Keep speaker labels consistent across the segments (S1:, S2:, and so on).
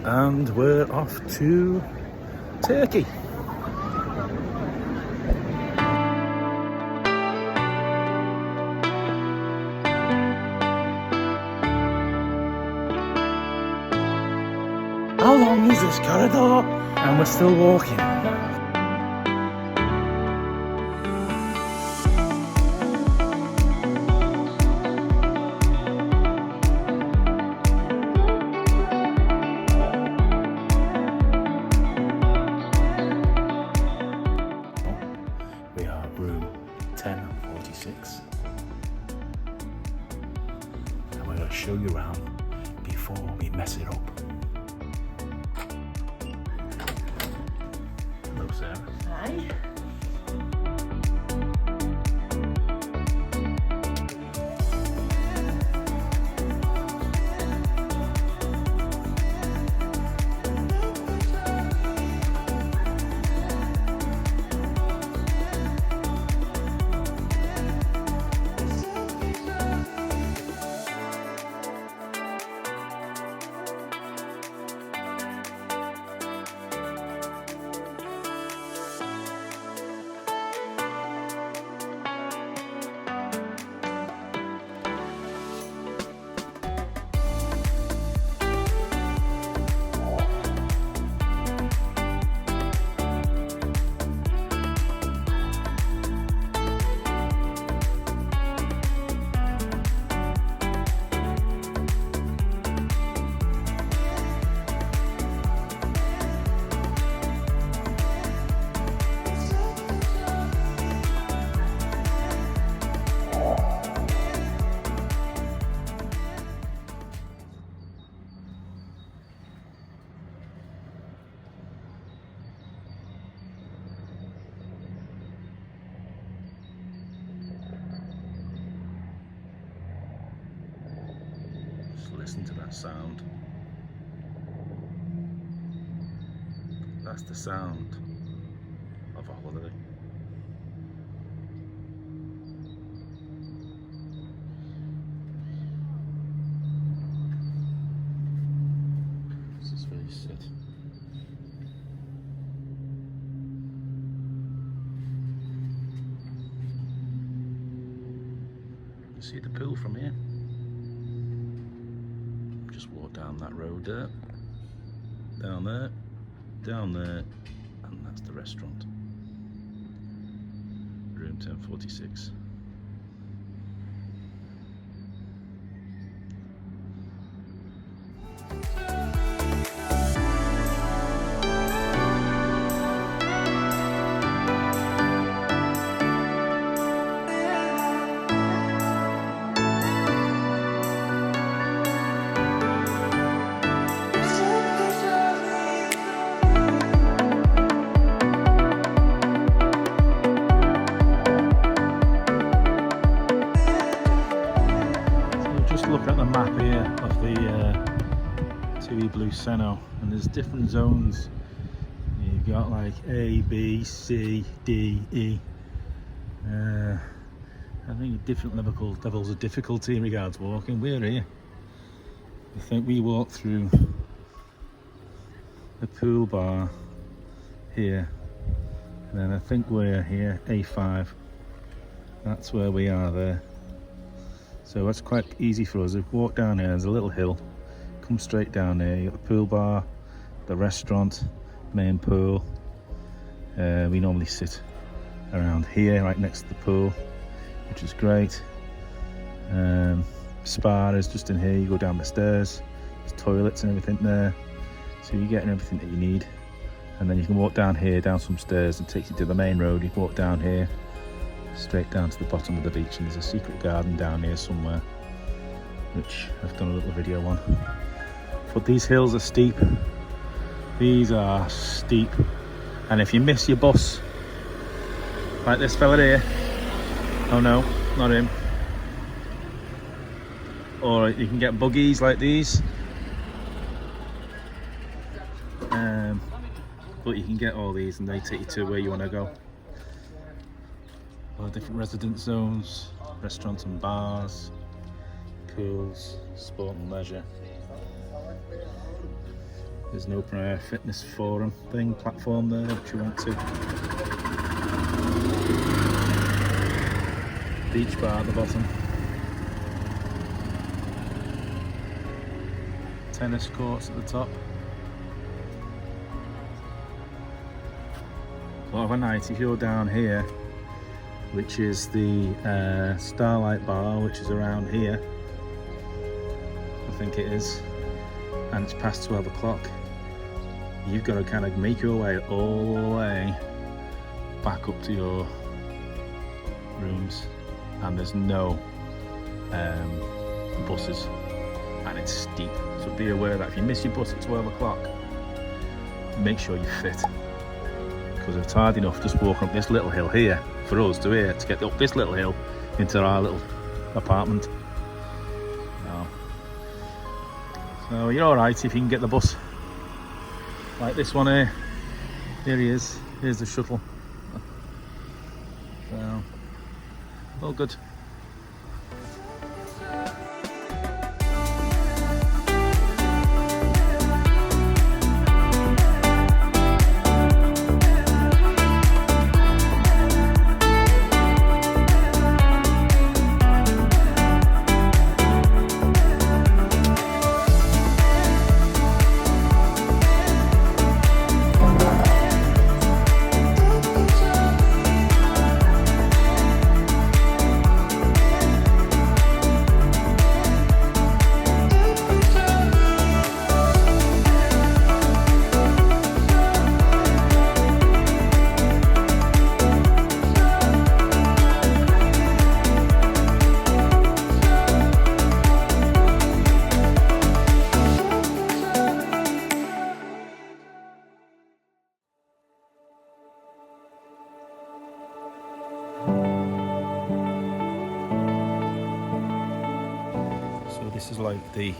S1: and we're off to Turkey. How long is this corridor? And we're still walking. We are room 1046. And we're going to show you around before we mess it up. Hello, Sarah.
S2: Hi.
S1: Listen to that sound. That's the sound of a holiday. This is where you sit. You see the pool from here. Just walk down that road there, down there, and that's the restaurant. Room 1046. Look at the map here of the TUI BLUE Seno, and there's different zones. You've got like A, B, C, D, E. I think different levels of difficulty in regards to walking. We're here. I think we walked through the pool bar here, and then I think we're here, A5. That's where we are there. So that's quite easy for us. If we walk down here, there's a little hill, come straight down there, you got the pool bar, the restaurant, main pool. We normally sit around here, right next to the pool, which is great. Spa is just in here, you go down the stairs, there's toilets and everything there. So you're getting everything that you need. And then you can walk down here, down some stairs, and takes you to the main road. You can walk down here, straight down to the bottom of the beach, and there's a secret garden down here somewhere, which I've done a little video on. But these hills are steep. These are steep, and if you miss your bus, like this fella here, oh no, not him, or you can get buggies like these, but you can get all these and they take you to where you want to go. All the different residence zones, restaurants and bars, pools, sport and leisure. There's an open air fitness forum thing, platform there if you want to. Beach bar at the bottom. Tennis courts at the top. Well, of a night if you're down here, which is the Starlight Bar, which is around here, I think it is, and it's past 12 o'clock, you've got to kind of make your way all the way back up to your rooms, and there's no buses, and it's steep, so be aware that if you miss your bus at 12 o'clock, make sure you're fit, because it's hard enough just walking up this little hill here for us to here to get up this little hill into our little apartment. So you're alright if you can get the bus. Like this one here. Here he is. Here's the shuttle. So, all good. This is like the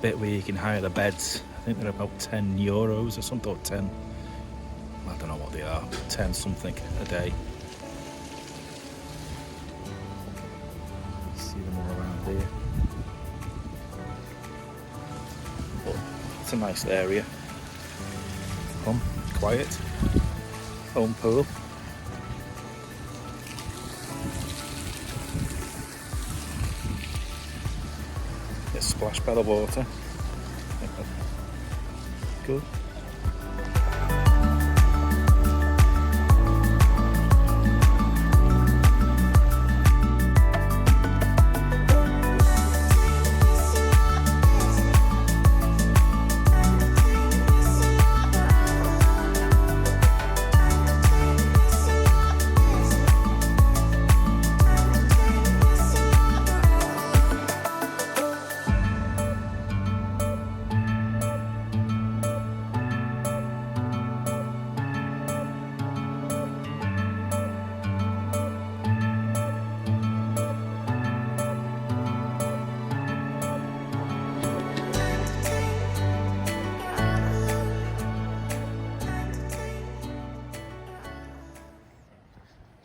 S1: bit where you can hire the beds. I think they're about €10 or something, or 10, I don't know what they are, 10 something a day. See them all around here. But it's a nice area. Come, quiet, home pool. Get splashed by the water. Good.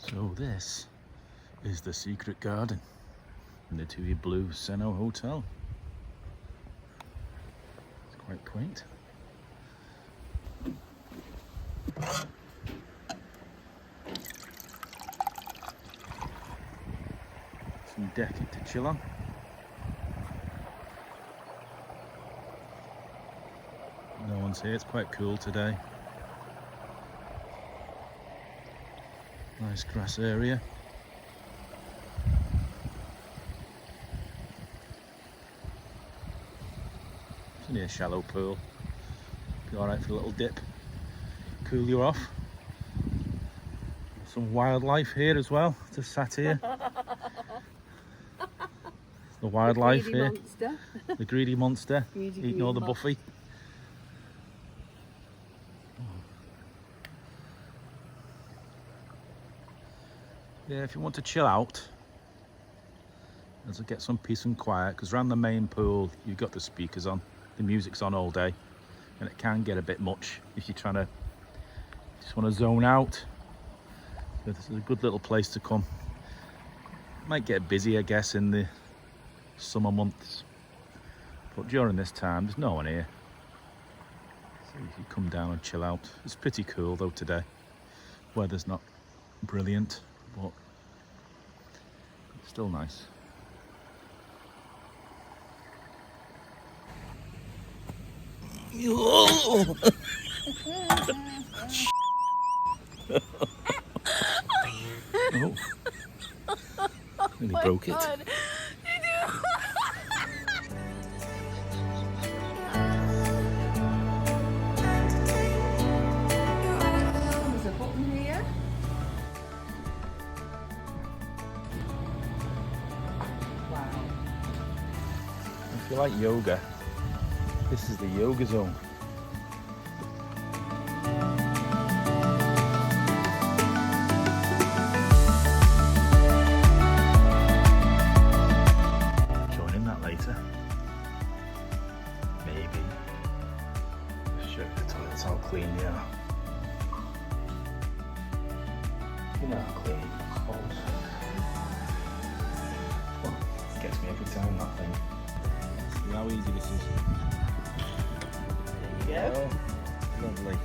S1: So this is the secret garden in the TUI Blue Seno Hotel. It's quite quaint. Some decking to chill on. No one's here, it's quite cool today. Nice grass area. It's only a shallow pool. Be alright for a little dip. Cool you off. Some wildlife here as well, just sat here. The wildlife here. Monster. The greedy monster. Eating all the buffy. Yeah, if you want to chill out, and to get some peace and quiet, because around the main pool you've got the speakers on, the music's on all day, and it can get a bit much if you're trying to just want to zone out. So this is a good little place to come. Might get busy, I guess, in the summer months, but during this time there's no one here. So you can come down and chill out. It's pretty cool though today. Weather's not brilliant, but it's still nice. Oh, nearly broke it.
S2: There's a button here. Wow.
S1: If you like yoga, this is the yoga zone. Joining that later. Maybe. Show you the toilets, how clean they are. You know how clean it's cold. Well, it gets me every time, that thing. See how easy this is.
S2: There you go.
S1: Lovely.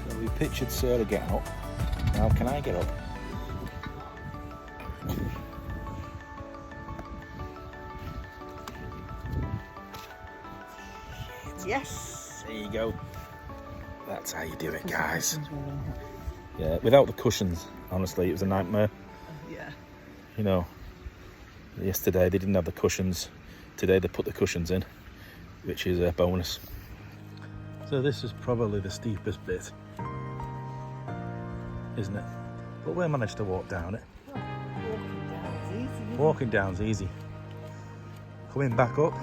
S1: So we pictured Sarah getting up. Now can I get up?
S2: Yes.
S1: There you go. That's how you do it, guys. Yeah, without the cushions, honestly, it was a nightmare.
S2: Yeah.
S1: You know, yesterday they didn't have the cushions. Today they put the cushions in, which is a bonus. So this is probably the steepest bit, isn't it? But we managed to walk down it. Walking down's easy. Coming back up.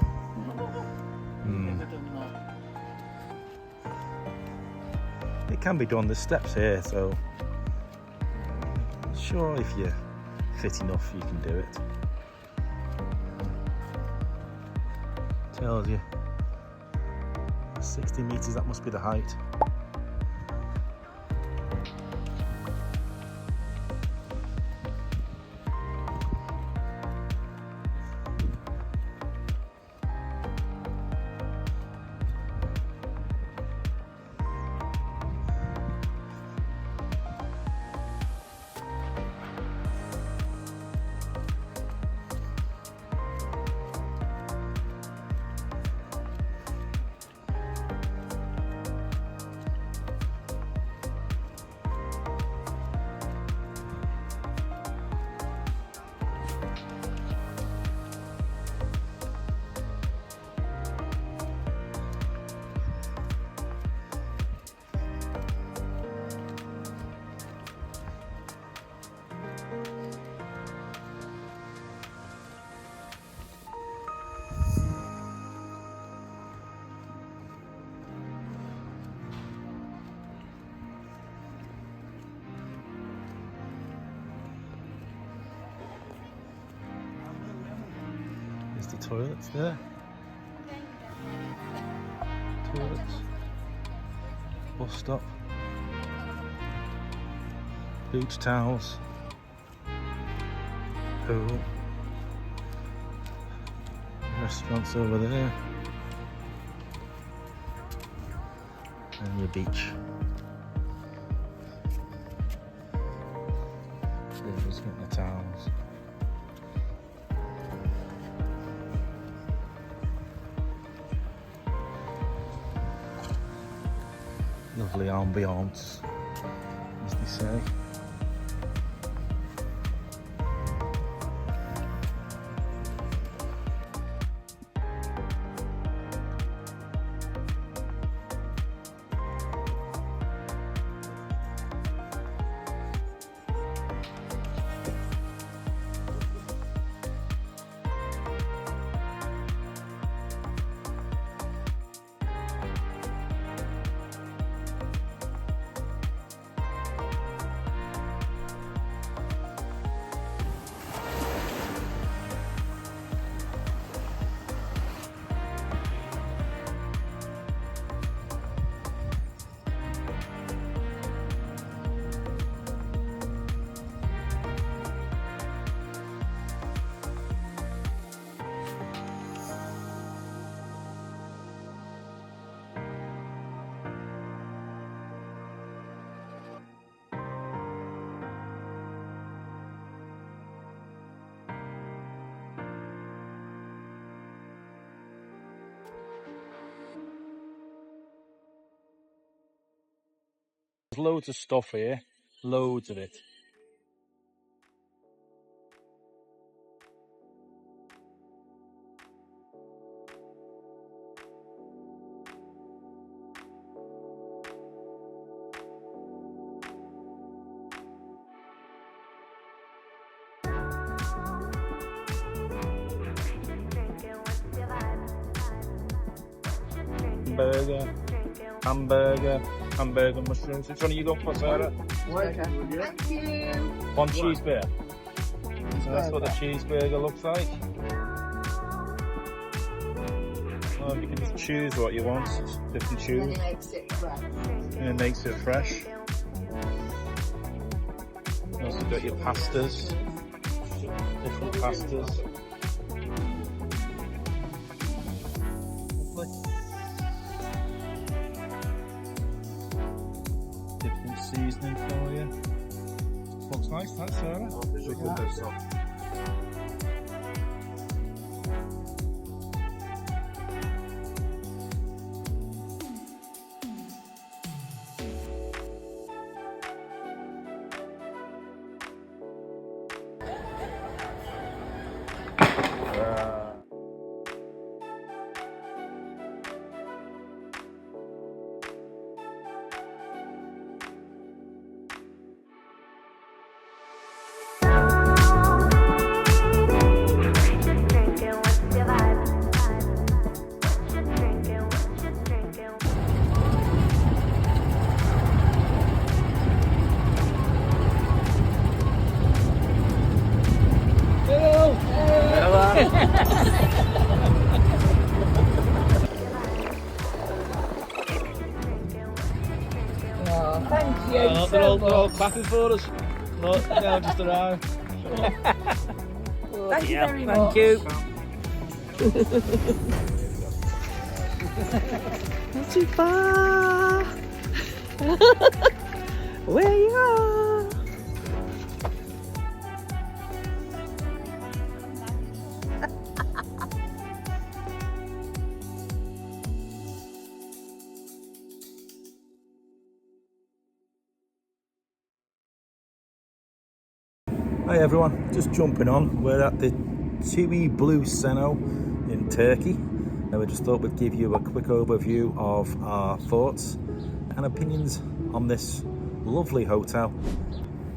S1: It can be done. There's steps here, so sure, if you're fit enough, you can do it. Tells you 60 meters. That must be the height. There's the toilets there. Toilets. Bus stop. Beach towels. Pool. Restaurants over there. And your beach. Just getting the towels. Lovely ambiance, as they say. There's loads of stuff here, loads of it. Hamburger, mushrooms. Which one are you going for, Sarah?
S2: Thank you.
S1: One cheeseburger. So that's what the cheeseburger looks like. Well, you can just choose what you want. You can choose.
S2: And it makes it fresh.
S1: And it makes it fresh. You also got your pastas. Different pastas. Lovely. Different seasoning for you. Looks nice, that, Sarah.
S2: Oh, thank you
S1: They're
S2: so
S1: all
S2: much.
S1: clapping for us. Look, now just arrived.
S2: Thank you very much.
S3: Thank you. Not too far. Where you are.
S1: Hi everyone, just jumping on. We're at the TUI BLUE Seno in Turkey. And we just thought we'd give you a quick overview of our thoughts and opinions on this lovely hotel.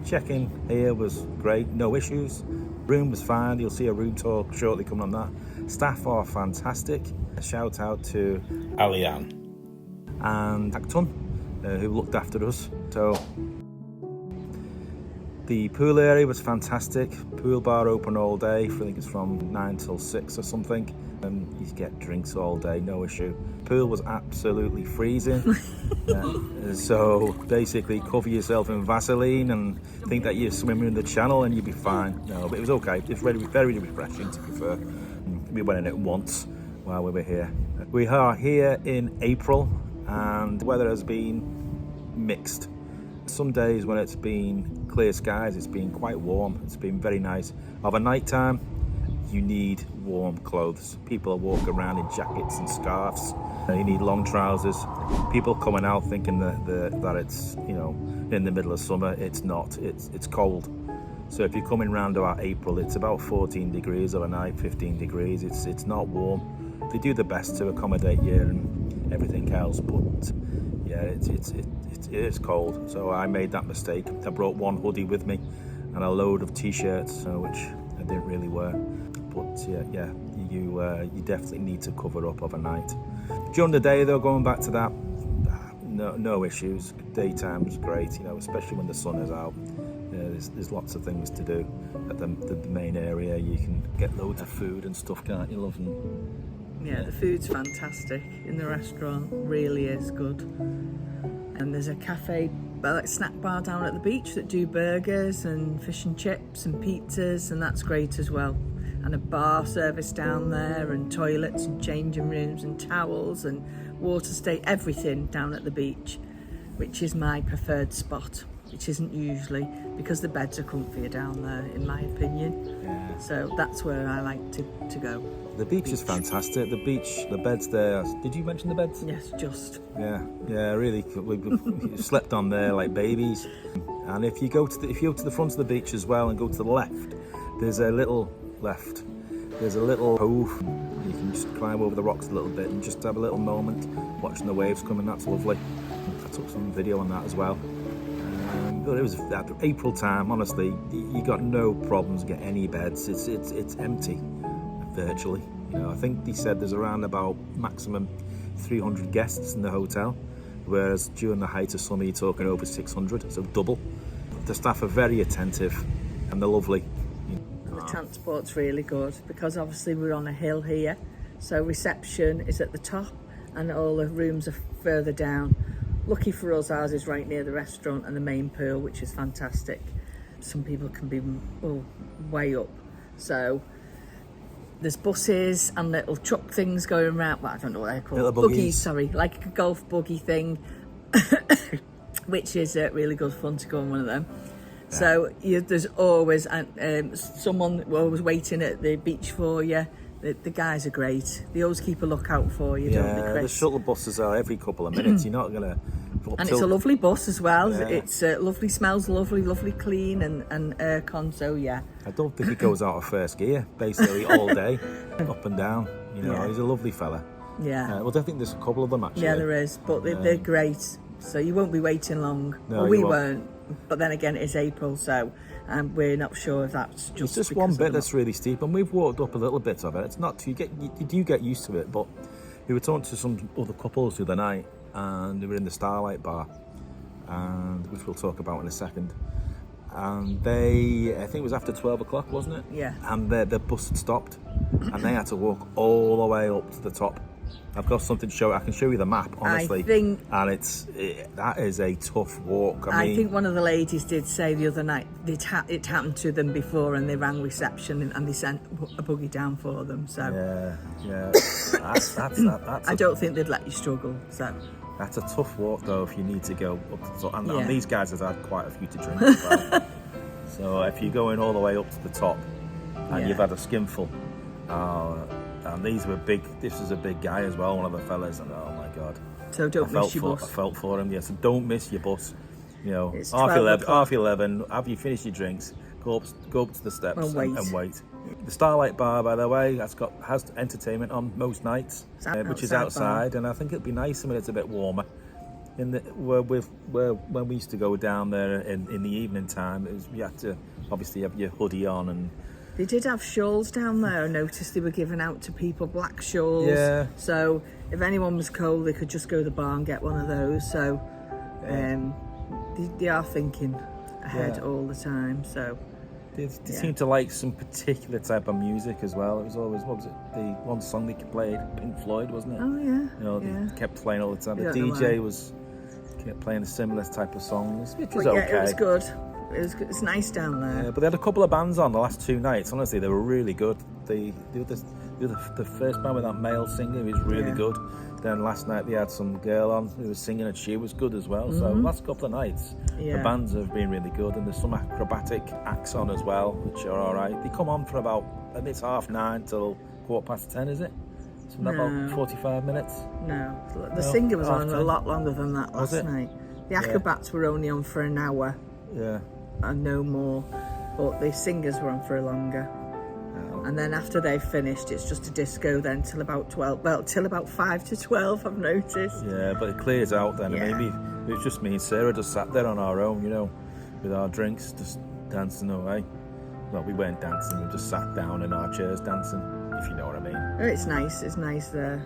S1: Check-in here was great, no issues. Room was fine, you'll see a room tour shortly coming on that. Staff are fantastic. A shout out to Alian and Aktun, who looked after us. So the pool area was fantastic. Pool bar open all day. I think it's from 9 till 6 or something. You get drinks all day, no issue. Pool was absolutely freezing. So basically cover yourself in Vaseline and think that you're swimming in the channel and you'll be fine. No, but it was okay. It was very, very refreshing, to be fair. We went in it once while we were here. We are here in April and the weather has been mixed. Some days when it's been clear skies, it's been quite warm. It's been very nice. Of a night time, you need warm clothes. People are walking around in jackets and scarves. You need long trousers. People coming out thinking that it's, you know, in the middle of summer. It's not. It's cold. So if you're coming around about April, it's about 14 degrees overnight, 15 degrees. It's not warm. They do the best to accommodate you and everything else, but yeah, it is cold. So I made that mistake. I brought one hoodie with me and a load of t-shirts, which I didn't really wear. But yeah, you definitely need to cover up overnight. During the day though, going back to that, no issues. Daytime was great, you know, especially when the sun is out. There's lots of things to do at the main area. You can get loads of food and stuff, can't you, love?
S3: Yeah, the food's fantastic in the restaurant, really is good. And there's a cafe, like snack bar down at the beach that do burgers and fish and chips and pizzas, and that's great as well. And a bar service down there, and toilets and changing rooms and towels and water stay, everything down at the beach, which is my preferred spot, which isn't usually, because the beds are comfier down there, in my opinion.
S1: Yeah.
S3: So that's where I like to go.
S1: The beach is fantastic. The beach, the beds there. Did you mention the beds?
S3: Yes, just.
S1: Yeah, really. We slept on there like babies. And if you go to the front of the beach as well and go to the left, there's a little cove. You can just climb over the rocks a little bit and just have a little moment watching the waves coming. That's lovely. I took some video on that as well. But it was at April time. Honestly, you got no problems getting any beds. It's empty, virtually. You know, I think they said there's around about maximum 300 guests in the hotel, whereas during the height of summer you're talking over 600, so double. The staff are very attentive and they're lovely.
S3: The transport's really good because obviously we're on a hill here, so reception is at the top and all the rooms are further down. Lucky for us, ours is right near the restaurant and the main pool, which is fantastic. Some people can be way up, so there's buses and little truck things going around. Well, I don't know what they're called.
S1: Little buggies.
S3: Sorry, like a golf buggy thing, which is really good fun to go on one of them. Yeah. So there's always someone always waiting at the beach for you. The guys are great. They always keep a lookout for you, don't they, Chris?
S1: The shuttle buses are every couple of minutes. You're not going to...
S3: And it's a lovely bus as well.
S1: Yeah.
S3: It's lovely, smells lovely clean and aircon, so yeah.
S1: I don't think it goes out of first gear, basically, all day, up and down. You know, he's a lovely fella.
S3: Yeah.
S1: Well, I think there's a couple of them, actually.
S3: Yeah, there is, but they're great. So you won't be waiting long.
S1: No,
S3: well, we won't. But then again, it's April, so we're not sure if that's just.
S1: It's just one bit that's really steep, and we've walked up a little bit of it. It's not too. You do get used to it, but we were talking to some other couples the other night, and they were in the Starlight Bar, and which we'll talk about in a second. And I think it was after 12 o'clock, wasn't it?
S3: Yeah.
S1: And the bus had stopped, and they had to walk all the way up to the top. I've got something to show. I can show you the map, honestly. And that is a tough walk. I
S3: think one of the ladies did say the other night it happened to them before, and they rang reception and they sent a buggy down for them. So
S1: yeah, that's
S3: I don't think they'd let you struggle. So
S1: that's a tough walk, though, if you need to go up to the top. And these guys have had quite a few to drink as well. So if you're going all the way up to the top and you've had a skinful. And these were big. This was a big guy as well, one of the fellas, and oh my god!
S3: So don't miss your bus.
S1: I felt for him. Yeah, so don't miss your bus. You know,
S3: it's
S1: half 11. Have you finished your drinks? Go up to the steps and wait. The Starlight Bar, by the way, has entertainment on most nights, which is outside, and I think it'd be nice when it's a bit warmer. Where when we used to go down there in the evening time, you had to obviously have your hoodie on and.
S3: They did have shawls down there. I noticed they were giving out to people black shawls.
S1: Yeah.
S3: So if anyone was cold, they could just go to the bar and get one of those. So they are thinking ahead all the time. So
S1: they seem to like some particular type of music as well. It was always, what was it? The one song they played, Pink Floyd, wasn't it?
S3: Oh yeah.
S1: You know, they kept playing all the time. The DJ kept playing a similar type of songs, which was okay.
S3: It was good. It's nice down there.
S1: Yeah, but they had a couple of bands on the last 2 nights. Honestly, they were really good. The first band with that male singer was really good. Then last night they had some girl on who was singing and she was good as well. Mm-hmm. So last couple of nights, the bands have been really good. And there's some acrobatic acts on as well, which are all right. They come on for about, I think it's 9:30 till 10:15, is it? So about 45 minutes?
S3: No. The singer was on a lot longer than that last night. The acrobats were only on for an hour.
S1: Yeah.
S3: And no more, but the singers were on for a longer. And then after they've finished, it's just a disco then till about 12. Well, till about 5 to 12, I've noticed.
S1: Yeah, but it clears out then.
S3: Yeah.
S1: Maybe it was just me and Sarah just sat there on our own, you know, with our drinks, just dancing away. Well, we weren't dancing, we just sat down in our chairs dancing, if you know what I mean.
S3: Oh, it's nice there.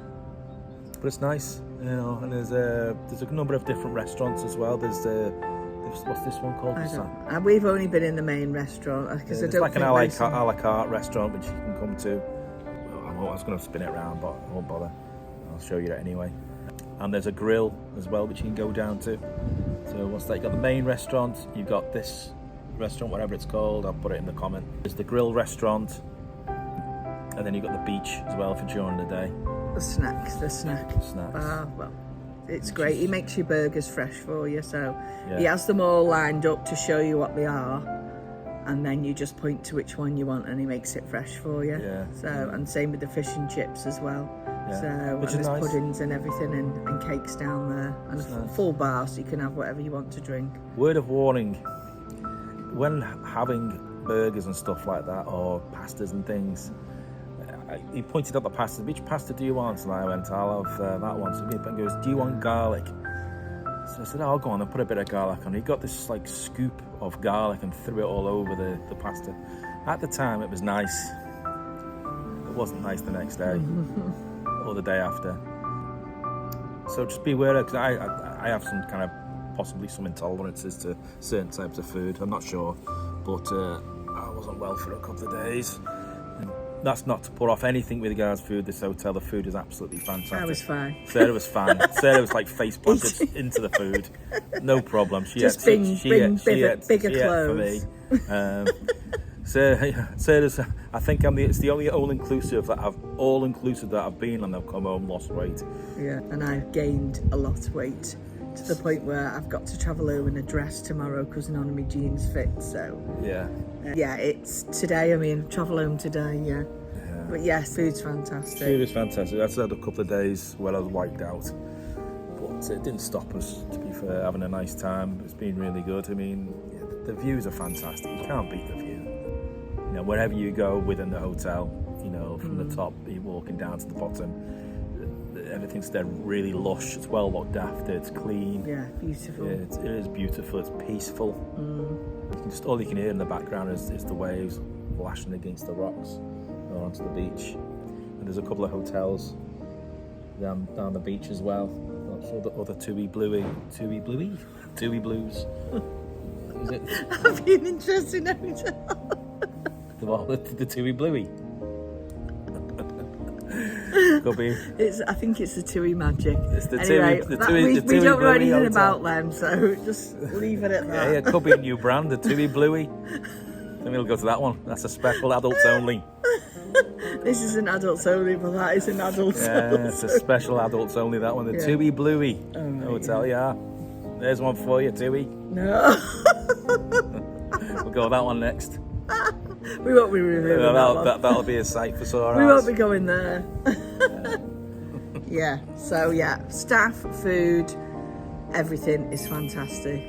S1: But it's nice, you know, and there's a number of different restaurants as well. There's what's this one called?
S3: We've only been in the main restaurant because
S1: it's like an a la carte restaurant which you can come to. I was going to spin it around, but I won't bother. I'll show you that anyway. And there's a grill as well which you can go down to. So what's that? You've got the main restaurant. You've got this restaurant, whatever it's called. I'll put it in the comment. There's the grill restaurant, and then you've got the beach as well for during the day.
S3: The snacks. Well. It's great. He makes your burgers fresh for you, so he has them all lined up to show you what they are. and then you just point to which one you want and he makes it fresh for you.
S1: Yeah.
S3: So, and same with the fish and chips as well.
S1: Yeah.
S3: So,
S1: Which
S3: and
S1: is
S3: there's
S1: nice.
S3: puddings and everything, and cakes down there, and
S1: That's
S3: a
S1: nice.
S3: full bar, so you can have whatever you want to drink.
S1: Word of warning, when having burgers and stuff like that, or pastas and things, he pointed out the pasta. Which pasta do you want? And I went, I'll have that one. So he goes, do you want garlic? So I said, oh, go on, I'll put a bit of garlic on. He got this like scoop of garlic and threw it all over the pasta. At the time, it was nice. It wasn't nice the next day or the day after. So just be aware, because I have some kind of possibly some intolerances to certain types of food. I'm not sure, but I wasn't well for a couple of days. And that's not to put off anything with regards to food. This hotel, the food is absolutely fantastic.
S3: I was fine.
S1: Sarah was fine. Sarah was like face planted into the food, no problem. She
S3: Just
S1: ate,
S3: bring
S1: bigger
S3: clothes.
S1: for me. Sarah's, I think it's the only all-inclusive that I've been on. I've come home, lost weight.
S3: Yeah, and I've gained a lot of weight to the point where I've got to travel home in a dress tomorrow because none of my jeans fit. So
S1: Yeah.
S3: yeah, it's today. I mean, travel home today. Yeah. But yes, food's fantastic.
S1: Food is fantastic. I've had a couple of days where I was wiped out, but it didn't stop us, to be fair, having a nice time. It's been really good. I mean, the views are fantastic. You can't beat the view. You know, wherever you go within the hotel, you know, from the top, you're walking down to the bottom, everything's there really lush. It's well looked after. It's clean.
S3: Yeah, beautiful.
S1: It is beautiful. It's peaceful. All you can hear in the background is the waves lashing against the rocks or onto the beach. And there's a couple of hotels down the beach as well. Also the other TUI Blues. Is it
S3: Have you an interesting hotel?
S1: the TUI Blue-e? Could be.
S3: I think it's the TUI Magic.
S1: It's the
S3: anyway,
S1: TUI,
S3: we
S1: TUI
S3: don't know
S1: Blue-e
S3: anything
S1: hotel.
S3: about them, so just leave it at that.
S1: Yeah, it could be a new brand, the TUI Blue-e. Then we'll go to that one. That's a special adults only.
S3: This isn't adults only, but that is an adults
S1: Yeah,
S3: only.
S1: it's a special adults only, that one. The
S3: Yeah.
S1: TUI Blue-e
S3: Oh,
S1: hotel, yeah. There's one for you, TUI.
S3: No,
S1: We'll go with that one next.
S3: we won't be reviewing that one.
S1: That'll be a sight for sore eyes.
S3: We won't be going there. Yeah, so yeah, staff, food, everything is fantastic.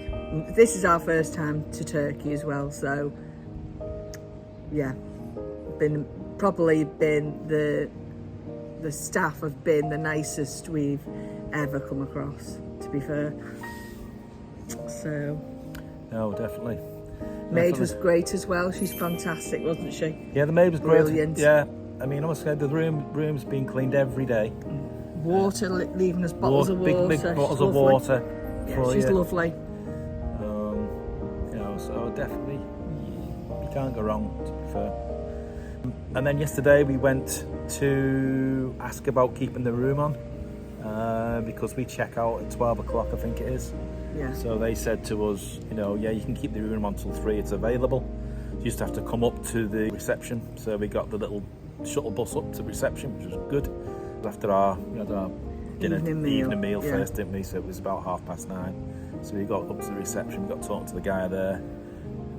S3: This is our first time to Turkey as well, so yeah, probably been the staff have been the nicest we've ever come across, to be fair. So
S1: No, definitely.
S3: maid was great as well. She's fantastic, wasn't she?
S1: Yeah, the maid was great.
S3: Brilliant.
S1: Yeah, I mean, I must say the room's being cleaned every day.
S3: Water, leaving us bottles of water.
S1: Big
S3: She's
S1: bottles of
S3: lovely.
S1: water.
S3: Yeah,
S1: for
S3: she's
S1: you.
S3: lovely.
S1: You know, so definitely you can't go wrong, to be fair. And then yesterday we went to ask about keeping the room on because we check out at 12 o'clock, I think it is.
S3: Yeah.
S1: So they said to us, you know, yeah, you can keep the room on till 3, it's available. You just have to come up to the reception. So we got the little shuttle bus up to reception, which was good. After our dinner,
S3: Evening meal, yeah.
S1: first, didn't we? So it was about 9:30. So we got up to the reception, we got talking to the guy there.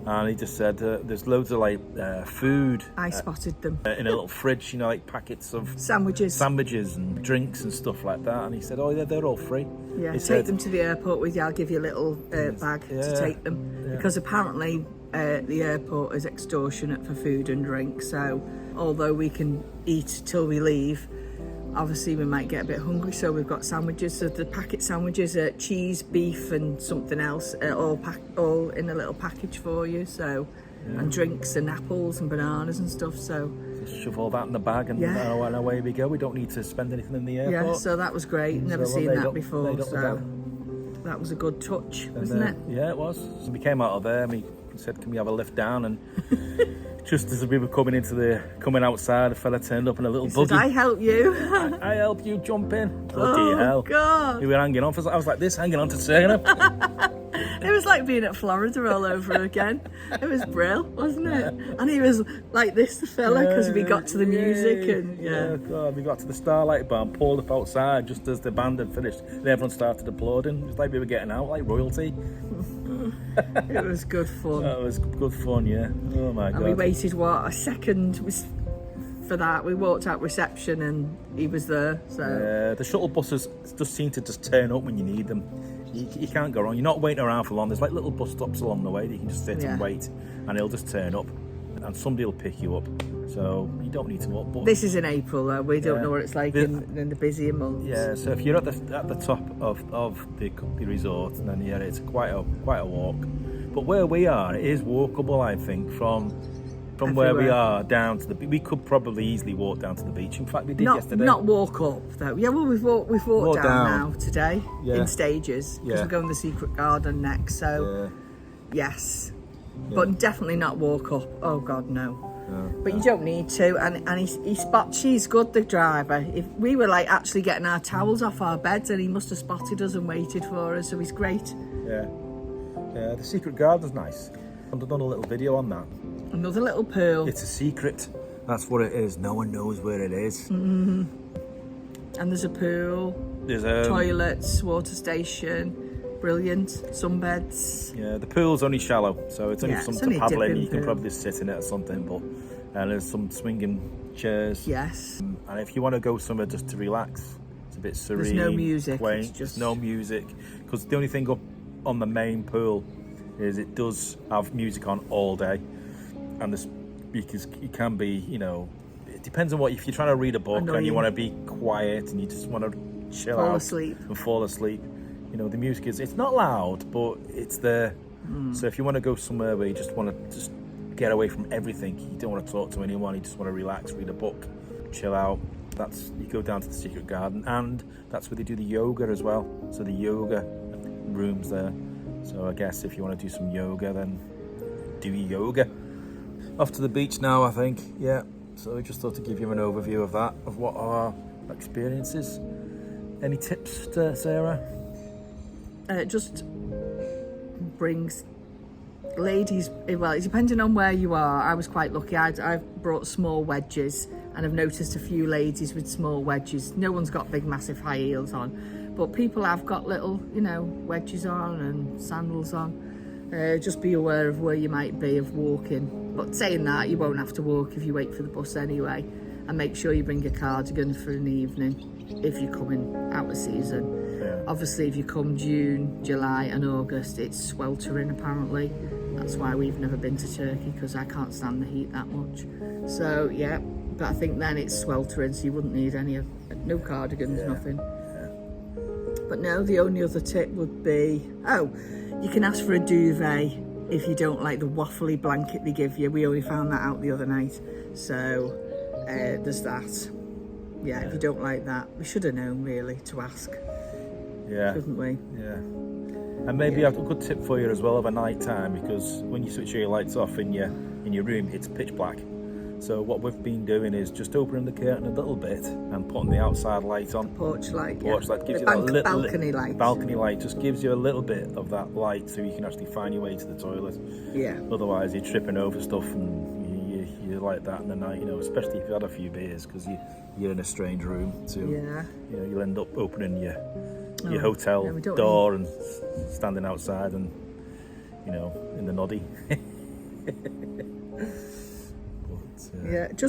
S1: And he just said, there's loads of like food
S3: I spotted them.
S1: in a little fridge, you know, like packets of
S3: Sandwiches.
S1: and drinks and stuff like that. And he said, oh yeah, they're all free.
S3: Yeah,
S1: He
S3: take
S1: said,
S3: them to the airport with you. I'll give you a little bag
S1: Yeah.
S3: to take them.
S1: Yeah.
S3: Because apparently the airport is extortionate for food and drink. So although we can eat till we leave, obviously we might get a bit hungry. So we've got sandwiches. So the packet sandwiches are cheese, beef and something else, all in a little package for you. So and drinks and apples and bananas and stuff. So
S1: just shove all that in the bag and
S3: Yeah.
S1: away we go. We don't need to spend anything in the airport.
S3: yeah, so that was great. Never
S1: So,
S3: seen
S1: laid
S3: that
S1: up-
S3: before.
S1: laid up the
S3: So
S1: bag.
S3: that was a good touch,
S1: And,
S3: wasn't it?
S1: Yeah, it was. So we came out of there and we said, can we have a lift down? And just as we were coming outside, a fella turned up in a little
S3: Did
S1: buggy.
S3: I help you?
S1: I help you jump in. Bloody hell.
S3: God.
S1: We were hanging on. I was like this, hanging on to Sarigerme.
S3: It was like being at Florida all over again. It was brill, wasn't it? And he was like this, the fella, because we got to the music and yeah.
S1: God, we got to the Starlight Bar and pulled up outside just as the band had finished. And everyone started applauding. It was like we were getting out, like royalty.
S3: It was good fun.
S1: That was good fun, yeah. Oh my God.
S3: And we waited, a second for that. We walked out reception and he was there. So
S1: Yeah, the shuttle buses just seem to just turn up when you need them. You can't go wrong. You're not waiting around for long. There's like little bus stops along the way that you can just sit and wait, and he'll just turn up, and somebody will pick you up. So you don't need to walk. But
S3: this is in April, though. We don't know what it's like in the busier months.
S1: Yeah, so if you're at the top of the resort, then yeah, it's quite a walk. But where we are, it is walkable, I think, from where we are down to the beach. We could probably easily walk down to the beach. In fact, we did yesterday.
S3: Not walk up though. Yeah, well, we've walked down now today in stages because we're going to the secret garden next. So yes, but definitely not walk up. Oh God, no. But you don't need to, and he spots. She's good, the driver. If we were like actually getting our towels off our beds, and he must have spotted us and waited for us. So he's great.
S1: Yeah, the secret garden's nice. I've done a little video on that.
S3: Another little pool.
S1: It's a secret. That's what it is. No one knows where it is.
S3: Mm-hmm. And there's a pool.
S1: There's
S3: toilets, water station. Brilliant. Sunbeds.
S1: Yeah, the pool's only shallow, so it's only something to paddle in. You can
S3: pool.
S1: probably sit in it or something, but there's some swinging chairs.
S3: Yes.
S1: And if you want to go somewhere just to relax, it's a bit serene.
S3: There's no music.
S1: Quaint, there's no music, because the only thing up on the main pool is it does have music on all day, and the speakers, it can be, it depends on if you're trying to read a book and you want to be quiet and you just want to chill out and fall asleep. The music it's not loud, but it's there. So if you want to go somewhere where you just want to get away from everything, you don't want to talk to anyone, you just want to relax, read a book, chill out, you go down to the secret garden, and that's where they do the yoga as well. So the yoga rooms there. So I guess if you want to do some yoga, then do yoga. Off to the beach now, I think. Yeah. So I just thought to give you an overview of that, of what our experiences. Any tips, Sarah?
S3: It just brings ladies, well, depending on where you are. I was quite lucky. I've brought small wedges, and I've noticed a few ladies with small wedges. No one's got big massive high heels on, but people have got little wedges on and sandals on. Just be aware of where you might be of walking, but saying that, you won't have to walk if you wait for the bus anyway. And make sure you bring a cardigan for an evening if you're coming out of season. Obviously, if you come June, July and August, it's sweltering apparently. That's why we've never been to Turkey, because I can't stand the heat that much. So yeah, but I think then it's sweltering, so you wouldn't need no cardigans, nothing. But no, the only other tip would be, you can ask for a duvet if you don't like the waffly blanket they give you. We only found that out the other night. So there's that. Yeah, if you don't like that, we should have known really to ask.
S1: Yeah.
S3: Shouldn't we?
S1: Yeah. And maybe I've got a good tip for you as well of a night time, because when you switch your lights off in your room, it's pitch black. So what we've been doing is just opening the curtain a little bit and putting the outside light on.
S3: Porch light
S1: Gives you that balcony light. Balcony light just gives you a little bit of that light, so you can actually find your way to the toilet. Yeah. Otherwise, you're tripping over stuff and you're like that in the night, especially if you've had a few beers, because you're in a strange room. So you'll end up opening your hotel door and standing outside and in the noddy.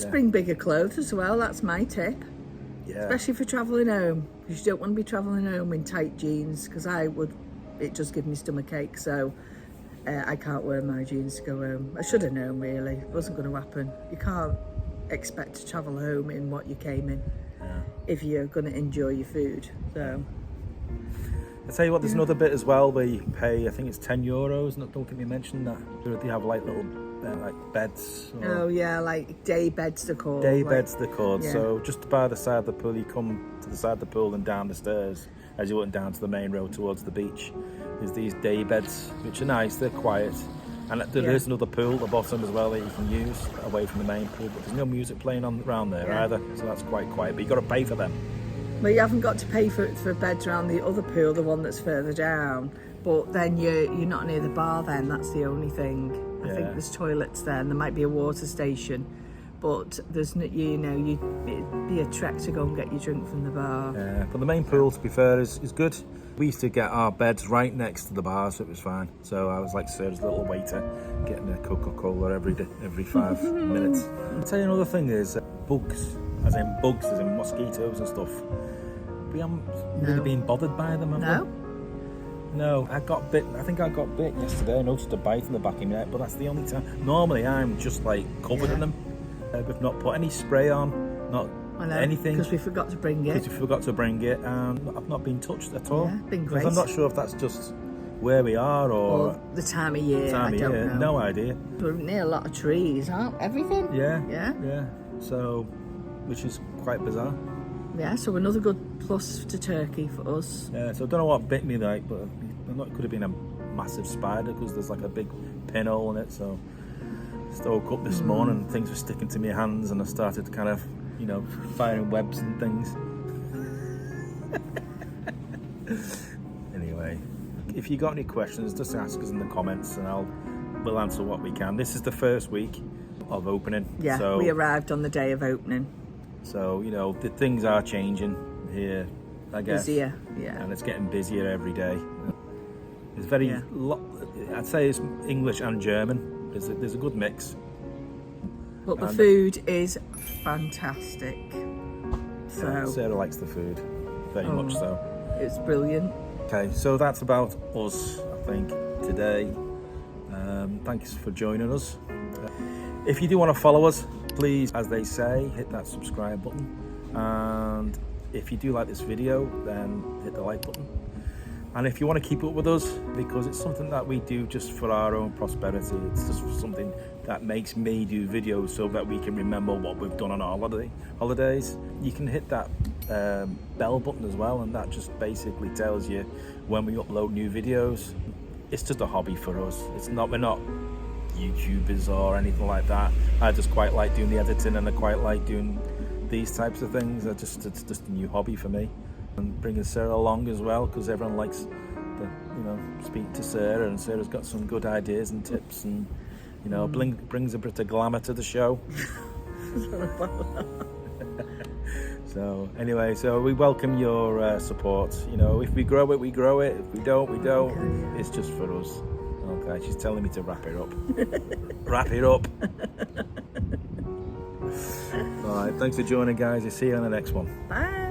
S3: Bring bigger clothes as well. That's my tip. Especially for travelling home, because you don't want to be travelling home in tight jeans, because it just gives me stomach ache. So I can't wear my jeans to go home. I should have known really. It wasn't going to happen. You can't expect to travel home in what you came in if you're going to enjoy your food. So
S1: I tell you what, there's another bit as well where you can pay, I think it's €10. Don't think we mentioned that. They have like little beds.
S3: Like day beds they're called.
S1: Beds they're called. So just by the side of the pool, you come to the side of the pool and down the stairs as you're walking down to the main road towards the beach. There's these day beds, which are nice, they're quiet. And there is another pool at the bottom as well that you can use away from the main pool, but there's no music playing around there either, so that's quite quiet, but you've got to pay for them.
S3: Well, you haven't got to pay for beds around the other pool, the one that's further down, but then you're not near the bar then, that's the only thing. I think there's toilets there, and there might be a water station, but there's no, you know, it'd be a trek to go and get your drink from the bar.
S1: Yeah, but the main pool, to be fair, is good. We used to get our beds right next to the bar, so it was fine. So I was like Sarah's little waiter, getting a Coca-Cola every 5 minutes. I'll tell you another thing is bugs, as in mosquitoes and stuff. We haven't really been bothered by them, have we? No, I got bit. I think I got bit yesterday. I noticed a bite in the back of my neck, but that's the only time. Normally, I'm just like covered in them. We've not put any spray on, not anything.
S3: Because we forgot to bring it.
S1: Because we forgot to bring it, and I've not been touched at all.
S3: Yeah, been great.
S1: I'm not sure if that's just where we are or
S3: the time of year. I don't know.
S1: No idea.
S3: We're near a lot of trees, aren't everything?
S1: Yeah. So, which is quite bizarre.
S3: Yeah, so another good plus to Turkey for us.
S1: Yeah, so I don't know what bit me like, but it could have been a massive spider because there's like a big pinhole in it. So I just woke up this morning and things were sticking to my hands, and I started kind of, you know, firing webs and things. Anyway, if you got any questions, just ask us in the comments, and we'll answer what we can. This is the first week of opening.
S3: Yeah, so we arrived on the day of opening.
S1: So, you know, the things are changing here, I guess.
S3: Busier, yeah.
S1: And it's getting busier every day. It's very, I'd say it's English and German. There's a good mix.
S3: But the food is fantastic. So
S1: yeah, Sarah likes the food, very much so.
S3: It's brilliant.
S1: Okay, so that's about us, I think, today. Thanks for joining us. If you do want to follow us, please, as they say, hit that subscribe button. And if you do like this video, then hit the like button. And if you want to keep up with us, because it's something that we do just for our own prosperity, it's just something that makes me do videos so that we can remember what we've done on our holidays. You can hit that bell button as well, and that just basically tells you when we upload new videos. It's just a hobby for us. We're not YouTubers or anything like that. I just quite like doing the editing, and I quite like doing these types of things. It's just a new hobby for me, and bringing Sarah along as well, because everyone likes speak to Sarah, and Sarah's got some good ideas and tips, and brings a bit of glamour to the show. So anyway, so we welcome your support. You know, if we grow it, we grow it. If we don't, we don't. Okay. It's just for us. Okay, she's telling me to wrap it up. Wrap it up. All right, thanks for joining, guys. I'll see you on the next one.
S3: Bye.